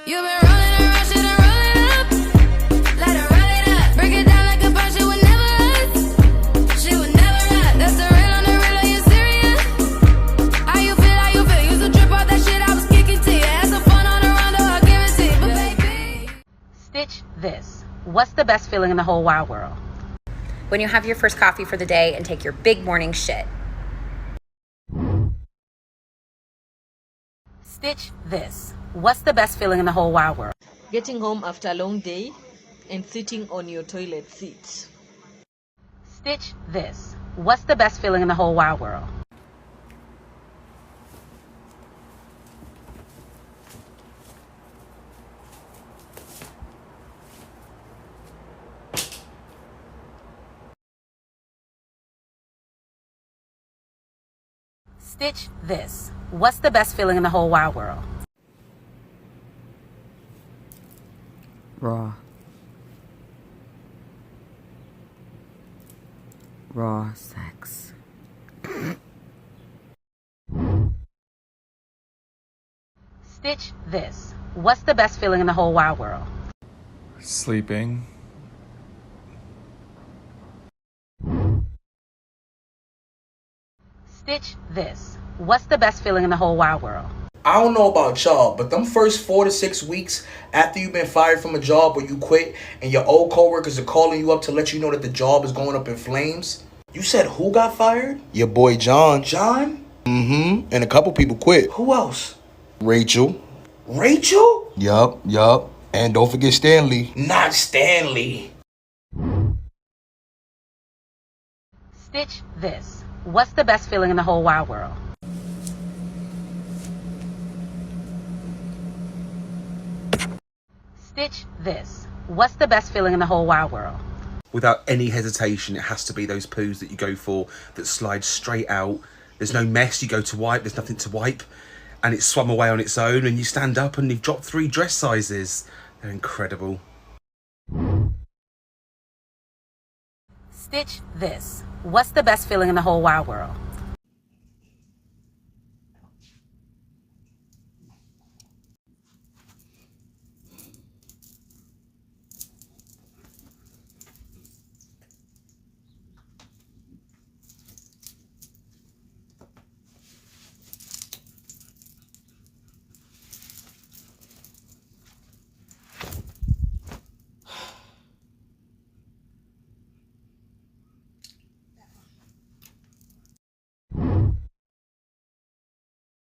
You've been rolling around, shit and roll it up. Let her roll it up. Break it down like a punch, she would never us. She would never us. That's the real on the real, are you serious? How you feel, how you feel? Used to trip off that shit I was kicking to you. Had some fun on the round, I'll give it to you. But baby, Stitch this. What's the best feeling in the whole wide world? When you have your first coffee for the day and take your big morning shit. Stitch this. What's the best feeling in the whole wide world? Getting home after a long day and sitting on your toilet seat. Stitch this. What's the best feeling in the whole wide world? Stitch this. What's the best feeling in the whole wide world? Raw. Raw sex. Stitch this. What's the best feeling in the whole wide world? Sleeping. Stitch this. What's the best feeling in the whole wide world? I don't know about y'all, but them first 4 to 6 weeks after you've been fired from a job or you quit and your old coworkers are calling you up to let you know that the job is going up in flames. You said who got fired? Your boy John. John? Mm-hmm. And a couple people quit. Who else? Rachel. Rachel? Yup. And don't forget Stanley. Not Stanley. Stitch this. What's the best feeling in the whole wide world? Stitch this. What's the best feeling in the whole wide world? Without any hesitation, it has to be those poos that you go for that slide straight out. There's no mess. You go to wipe, there's nothing to wipe, and it's swum away on its own, and you stand up and you've dropped 3 dress sizes. They're incredible. Stitch this. What's the best feeling in the whole wide world?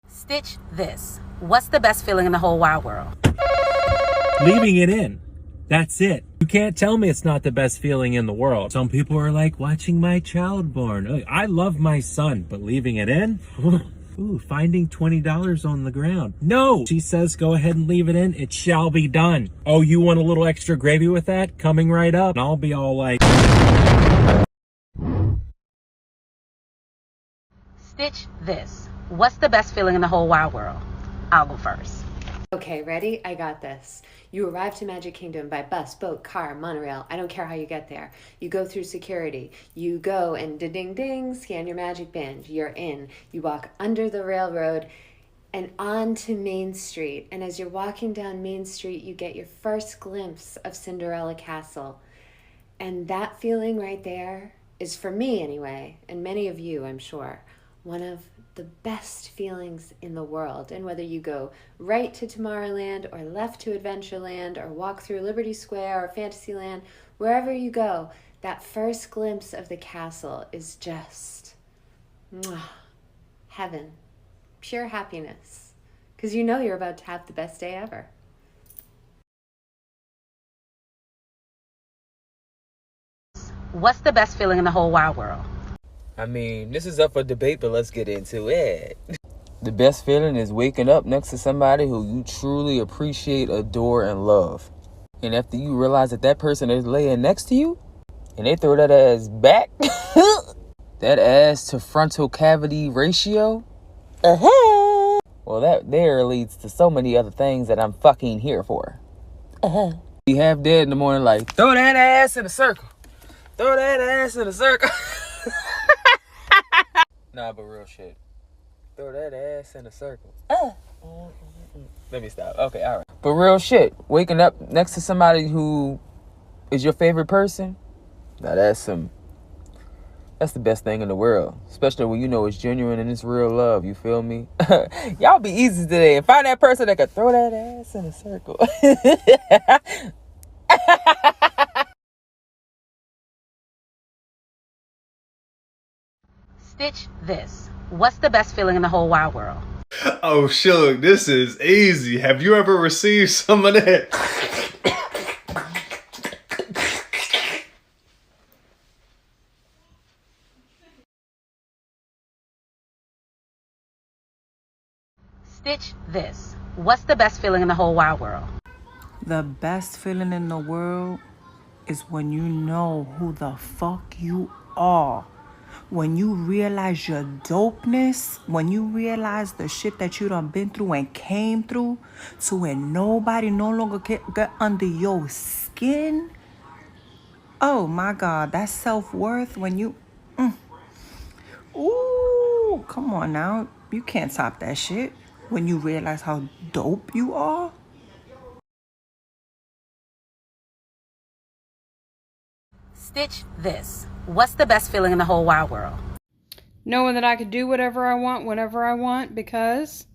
Stitch this. What's the best feeling in the whole wide world? Leaving it in. That's it. You can't tell me it's not the best feeling in the world. Some people are like, watching my child born. I love my son, but leaving it in? Ooh, finding $20 on the ground. No! She says go ahead and leave it in. It shall be done. Oh, you want a little extra gravy with that? Coming right up. And I'll be all like... Stitch this. What's the best feeling in the whole wide world? I'll go first. Okay, ready? I got this. You arrive to Magic Kingdom by bus, boat, car, monorail. I don't care how you get there. You go through security. You go and ding, scan your magic band. You're in. You walk under the railroad and onto Main Street. And as you're walking down Main Street, you get your first glimpse of Cinderella Castle. And that feeling right there is, for me anyway, and many of you, I'm sure, one of the best feelings in the world. And whether you go right to Tomorrowland or left to Adventureland or walk through Liberty Square or Fantasyland, wherever you go, that first glimpse of the castle is just heaven, pure happiness, because you know you're about to have the best day ever. What's the best feeling in the whole wide world? I mean, this is up for debate, but let's get into it. The best feeling is waking up next to somebody who you truly appreciate, adore, and love. And after you realize that that person is laying next to you, and they throw that ass back, that ass to frontal cavity ratio, well, that there leads to so many other things that I'm fucking here for. Be half dead in the morning like, throw that ass in a circle. Throw that ass in a circle. Nah, but real shit. Throw that ass in a circle. Let me stop. Okay, all right. But real shit, waking up next to somebody who is your favorite person, now that's the best thing in the world. Especially when you know it's genuine and it's real love, you feel me? Y'all be easy today and find that person that can throw that ass in a circle. Stitch this. What's the best feeling in the whole wide world? Oh, Shug, this is easy. Have you ever received some of that? Stitch this. What's the best feeling in the whole wide world? The best feeling in the world is when you know who the fuck you are. When you realize your dopeness, when you realize the shit that you done been through and came through, so when nobody no longer can get under your skin. Oh my God, that's self-worth when you... Ooh, come on now. You can't top that shit when you realize how dope you are. Stitch this. What's the best feeling in the whole wide world? Knowing that I could do whatever I want, whenever I want, because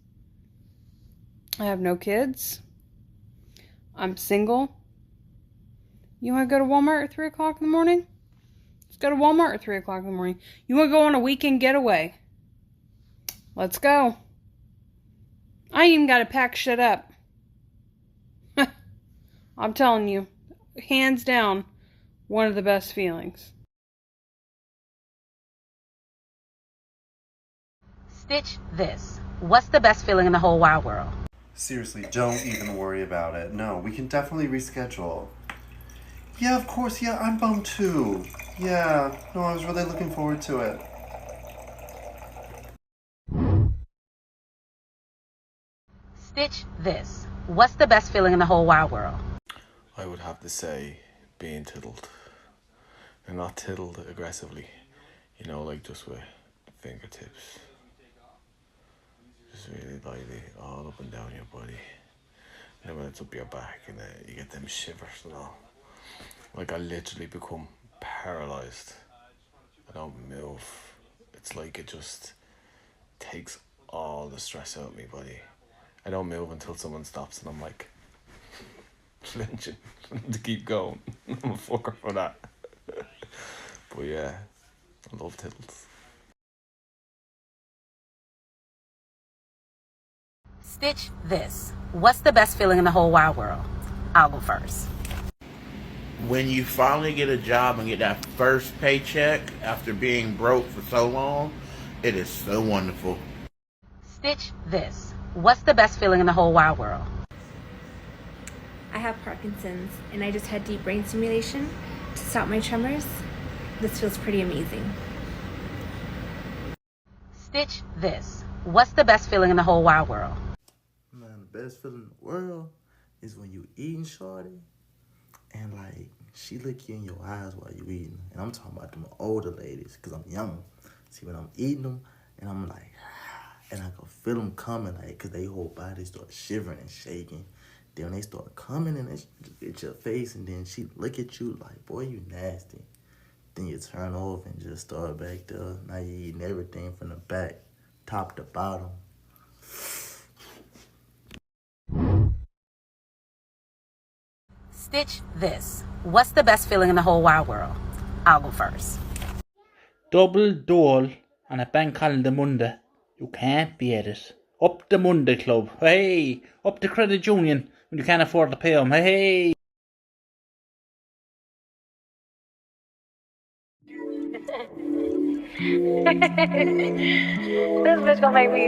I have no kids. I'm single. You want to go to Walmart at 3 o'clock in the morning? Let's go to Walmart at 3 o'clock in the morning. You want to go on a weekend getaway? Let's go. I ain't even got to pack shit up. I'm telling you, hands down, one of the best feelings. Stitch this. What's the best feeling in the whole wide world? Seriously, don't even worry about it. No, we can definitely reschedule. Yeah, of course, yeah, I'm bummed too. Yeah, no, I was really looking forward to it. Stitch this. What's the best feeling in the whole wide world? I would have to say being tiddled. And not tiddled aggressively. You know, like just with fingertips. Just really lightly all up and down your body. And then when it's up your back and you get them shivers and all. Like I literally become paralyzed. I don't move. It's like it just takes all the stress out of my body. I don't move until someone stops and I'm like flinching to keep going. I'm a fucker for that. But yeah, I love tiddles. Stitch this. What's the best feeling in the whole wide world? I'll go first. When you finally get a job and get that first paycheck after being broke for so long, it is so wonderful. Stitch this. What's the best feeling in the whole wide world? I have Parkinson's and I just had deep brain stimulation to stop my tremors. This feels pretty amazing. Stitch this. What's the best feeling in the whole wide world? Man, the best feeling in the world is when you eating, shorty, and like she look you in your eyes while you eating. And I'm talking about them older ladies, cause I'm young. See, when I'm eating them, and I'm like, and I can feel them coming, like, cause they whole body start shivering and shaking. Then when they start coming and they hit your face, and then she look at you like, boy, you nasty. Then you turn off and just start back there. Now you eating everything from the back, top to bottom. Stitch this. What's the best feeling in the whole wide world? I'll go first. Double dole on a bank holiday Monday. You can't beat it. Up the Monday Club. Hey, up the credit union when you can't afford to pay them. Hey. This bitch gonna make me.